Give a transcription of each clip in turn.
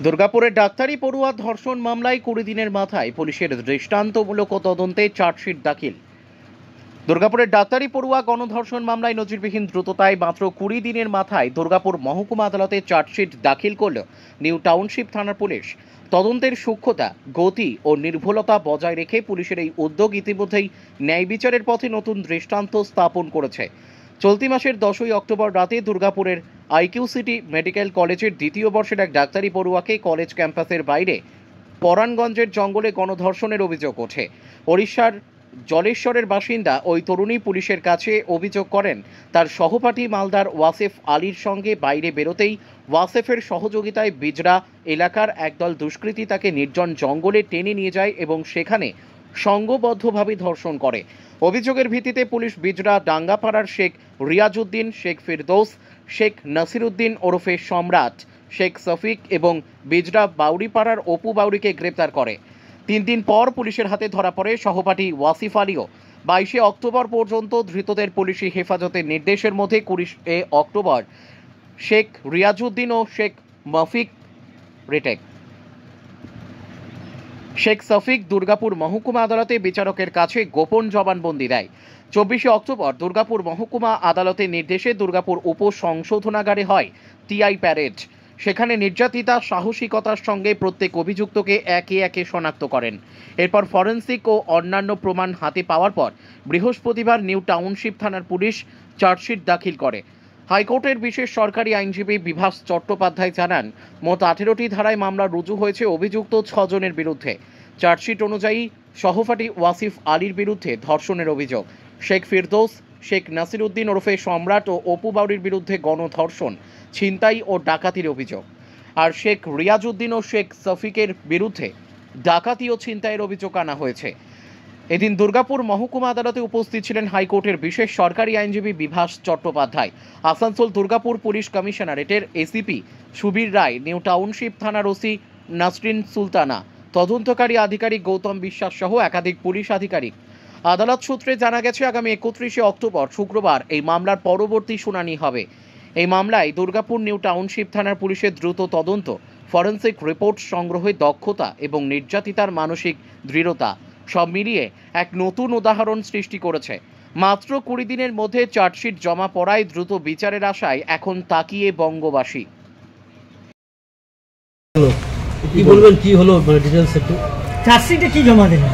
দুর্গাপুরের ডাক্তারি পড়ুয়া ধর্ষণ মামলায় 20 দিনের মাথায় পুলিশের দৃষ্টান্তমূলক তদন্তে চার্জশিট দাখিল। দুর্গাপুরের ডাক্তারি পড়ুয়া গণধর্ষণ মামলায় নজিরবিহীন দ্রুততায় মাত্র 20 দিনের মাথায় দুর্গাপুর মহকুমা আদালতে চার্জশিট দাখিল করল নিউ টাউনশিপ থানার পুলিশ। তদন্তের সূক্ষ্মতা, গতি ও নির্ভুলতা বজায় রেখে পুলিশের এই উদ্যোগ ইতিমধ্যেই ন্যায় বিচারের পথে নতুন দৃষ্টান্ত স্থাপন করেছে। চলতি মাসের 10ই অক্টোবর রাতে দুর্গাপুরের আইকিউ সিটি মেডিকেল কলেজের দ্বিতীয় বর্ষের এক ডাক্তারি পড়ুয়াকে কলেজ ক্যাম্পাসের বাইরে পরাণগঞ্জের জঙ্গলে গণধর্ষণের অভিযোগ ওঠে। ওড়িশার জলেশ্বরের বাসিন্দা ওই তরুণী পুলিশের কাছে অভিযোগ করেন তার সহপাঠী মালদার ওয়াসেফ আলীর সঙ্গে বাইরে বেরোতেই ওয়াসেফের সহযোগিতায় বিজরা এলাকার একদল দুষ্কৃতী তাকে নির্জন জঙ্গলে টেনে নিয়ে যায় এবং সেখানে সংঘবদ্ধভাবে ধর্ষণ করে। অভিযোগের ভিত্তিতে পুলিশ বিজরা ডাঙ্গাপাড়ার শেখ রিয়াজউদ্দিন, শেখ ফিরদৌস, শেখ নাসিরউদ্দিন ওরফে সম্রাট, শেখ সফিক এবং বিজরা বাউরিপাড়ার অপু বাউরিকে গ্রেপ্তার করে। 3 দিন পর পুলিশের হাতে ধরা পড়ে সহপাঠী ওয়াসিফ আলীও। 22 অক্টোবর পর্যন্ত ধৃতদের পুলিশি হেফাজতের নির্দেশের মধ্যে 20 অক্টোবর শেখ রিয়াজউদ্দিন ও শেখ মফিক রিটেক। শেখ সফিক দুর্গাপুর মহকুমা আদালতে বিচারকের কাছে গোপন জবানবন্দি দেয়। 24 অক্টোবর দুর্গাপুর মহকুমা আদালতের নির্দেশে দুর্গাপুর উপ সংশোধনাগারে হয় টিআই প্যারেড। সেখানে নির্যাতিতা সাহসিকতার সঙ্গে প্রত্যেক অভিযুক্তকে একে একে শনাক্ত করেন। এরপর ফরেন্সিক ও অন্যান্য প্রমাণ হাতে পাওয়ার পর বৃহস্পতিবার নিউ টাউনশিপ থানার পুলিশ চার্জশিট দাখিল করে। হাইকোর্টের বিশেষ সরকারি আইনজীবী বিভাস চট্টোপাধ্যায় জানান, মোট 18টি ধারায় মামলা রুজু হয়েছে অভিযুক্ত 6 জনের বিরুদ্ধে। চার্জশিট অনুযায়ী সহপাঠী ওয়াসিফ আলীর বিরুদ্ধে ধর্ষণের অভিযোগ, শেখ ফিরদৌস, শেখ নাসিরউদ্দিন ওরফে সম্রাট ও অপু বাউরির বিরুদ্ধে গণধর্ষণ, ছিনতাই ও ডাকাতির অভিযোগ, আর শেখ রিয়াজউদ্দিন ও শেখ সফিকের বিরুদ্ধে ডাকাতি ও ছিনতাইয়ের অভিযোগ আনা হয়েছে। এদিন দুর্গাপুর মহকুমা আদালতে উপস্থিত ছিলেন হাইকোর্টের বিশেষ সরকারি আইনজীবী বিভাস চট্টোপাধ্যায়, আসানসোল দুর্গাপুর পুলিশ কমিশনারেটের এসিপি সুবীর রায়, নিউ টাউনশিপ থানার ওসি নাসরিন সুলতানা, তদন্তকারী আধিকারিক গৌতম বিশ্বাস সহ একাধিক পুলিশ আধিকারিক। আদালত সূত্রে জানা গেছে আগামী 31 অক্টোবর শুক্রবার এই মামলার পরবর্তী শুনানি হবে। এই মামলায় দুর্গাপুর নিউ টাউনশিপ থানার পুলিশের দ্রুত তদন্ত, ফরেন্সিক রিপোর্ট সংগ্রহে দক্ষতা এবং নির্যাতিতার মানসিক দৃঢ়তা সব মিলিয়ে এক নতুন উদাহরণ সৃষ্টি করেছে। মাত্র 20 দিনের মধ্যে চার্জশিট জমা পড়ায় দ্রুত বিচারের আশায় এখন তাকিয়ে বঙ্গবাসী। কি বলবেন, কি হলো ডিটেইলস একটু? চার্জশিটে কি জমা দেবেন?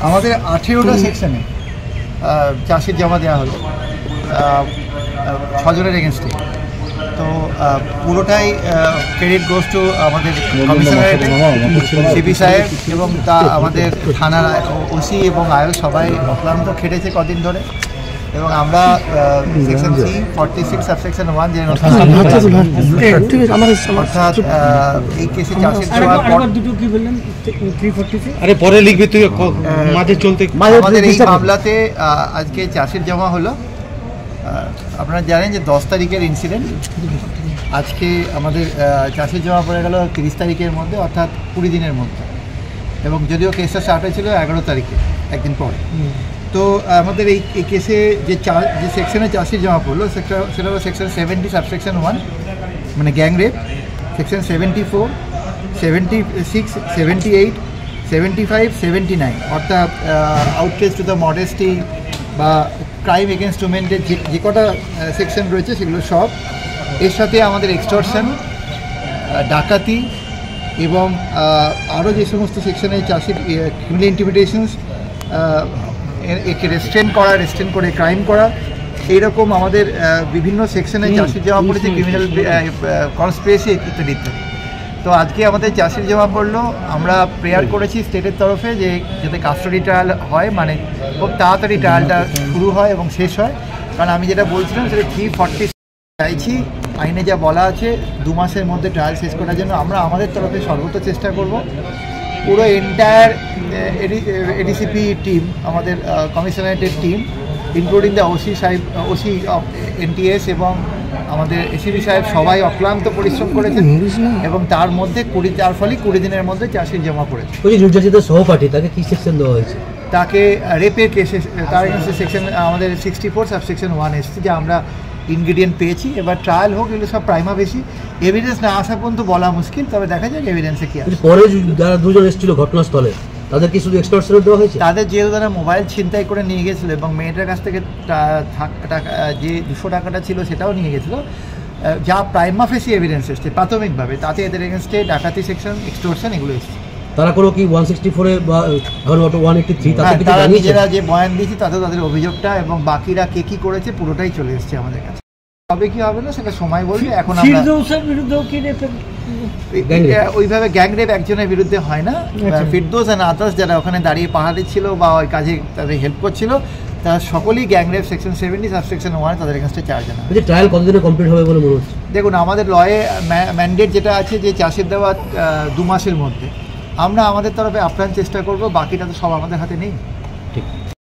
আমাদের 18টা সেকশনে চার্জশিট জমা দেওয়া হলো 6 জনের এগেনস্টে। তো পুরোটাই ক্রেডিট গোজ টু আমাদের কমিশনারেট, সিপি সাহেব এবং তা আমাদের থানার ওসি এবং আয়ো সবাই অক্লান্ত খেটেছে কদিন ধরে। এবং আমরা সেকশন সি 46 সাবসেকশন 1 যে অর্থাৎ এই কেসে চার্জশিট দেওয়ার পর দুটো কি বললেন 346 আরে পরে লিখবি তুই, মাঝে চলতে। আমাদের এই মামলাতে আজকে চার্জশিট জমা হলো। আপনারা জানেন যে 10 তারিখের ইনসিডেন্ট, আজকে আমাদের চার্জশিট জমা পড়ে গেল 30 তারিখের মধ্যে, অর্থাৎ 20 দিনের মধ্যে। এবং যদিও কেসটা স্টার্ট হয়েছিল 11 তারিখে, একদিন পরে। তো আমাদের এই কেসে যে সেকশনে চার্জশিট জমা পড়লো সেটা হলো সেকশন 70 সাবসেকশন 1 মানে গ্যাং রেপ, সেকশন 74, 76, 78, 75, 79 অর্থাৎ আউটরেজ টু দ্য মডেস্টি বা ক্রাইম এগেনস্ট উমেনের যে কটা সেকশন রয়েছে সেগুলো সব। এর সাথে আমাদের এক্সটর্শন, ডাকাতি এবং আরও যে সমস্ত সেকশনে চার্জশিট, ক্রিমিনাল ইন্টিমিডেশনস, একে রেস্ট্রেন করে ক্রাইম করা, এইরকম আমাদের বিভিন্ন সেকশনে চার্জশিট জমা পড়েছে, ক্রিমিনাল কনস্পিরেসি ইত্যাদি ইত্যাদি। তো আজকে আমাদের চার্জশিট জমা পড়লো। আমরা প্রেয়ার করেছি স্টেটের তরফে যে যাতে কাস্টডি ট্রায়াল হয়, মানে খুব তাড়াতাড়ি ট্রায়ালটা শুরু হয় এবং শেষ হয়। কারণ আমি যেটা বলছিলাম সেটা 340 চাইছি, আইনে যা বলা আছে 2 মাসের মধ্যে ট্রায়াল শেষ করার জন্য আমরা আমাদের তরফে সর্বোচ্চ চেষ্টা করব। পুরো এন্টায়ার এডিসিপি টিম, আমাদের কমিশনারেটের team, including the OC of NTS এবং আমাদের এসিপি সাহেব সবাই অক্লান্ত পরিশ্রম করেছেন এবং তার মধ্যে 20 দিনের মধ্যে চার্জশিট জমা পড়েছে। নির্যাতিত সহপাঠী তাকে কি সেকশন দেওয়া হয়েছে? তাকে রেপের কেসে তার সেকশন আমাদের 64 সাবসেকশন 1 এসেছে, যা আমরা ইনগ্রিডিয়েন্ট পেয়েছি। এবার ট্রায়াল হোক, এগুলো সব প্রাইমা বেশি এভিডেন্স না আসা পর্যন্ত বলা মুশকিল, তবে দেখা যাক এভিডেন্সে কি আছে। পরে যারা দুজন এসেছিল ঘটনাস্থলে তাদের কি শুধু এক্সটর্শন দেওয়া হয়েছে? তাদের যেহেতু তারা মোবাইল ছিনতাই করে নিয়ে গেছিলো এবং মেয়েটার কাছ থেকে টাকা যে 200 টাকাটা ছিল সেটাও নিয়ে গেছিলো, যা প্রাইমা ফেসি এভিডেন্স এসছে প্রাথমিকভাবে, তাতে এদের এগেনস্টে ডাকাতি সেকশন, এক্সটর্শন এগুলো এসছে। তারা কোনো কি 164-এ বা 183 তাতে কিছু তারা জানিয়েছে? নিজেরা যে বয়ান দিয়েছে তাতে তাদের অভিযোগটা এবং বাকিরা কে কী করেছে পুরোটাই চলে এসছে আমাদের কাছে। হবে কি হবে না সেটা সময় বলবে। এখন আমরা ফিরদৌসের বিরুদ্ধেও কি রেপের ওইভাবে গ্যাংরেপ একজনের বিরুদ্ধে হয় না। আচ্ছা। ফিরদৌস অ্যান্ড আদার্স যারা ওখানে দাঁড়িয়ে পাহারা দিচ্ছিল বা ওই কাজে তাদের হেল্প করছিল, তারা সকলেই গ্যাংরেপ সেকশন 70 সাবসেকশন 1 তাদের এগেনস্টে চার্জ আনা। এই যে ট্রায়াল কতদিনে কমপ্লিট হবে বলে মনে হচ্ছে? দেখুন, আমাদের লয়ে ম্যান্ডেট যেটা আছে যে চাষের দেওয়া 2 মাসের মধ্যে, আমরা আমাদের তরফে আপ্রাণ চেষ্টা করব, বাকিটা তো সব আমাদের হাতে নেই।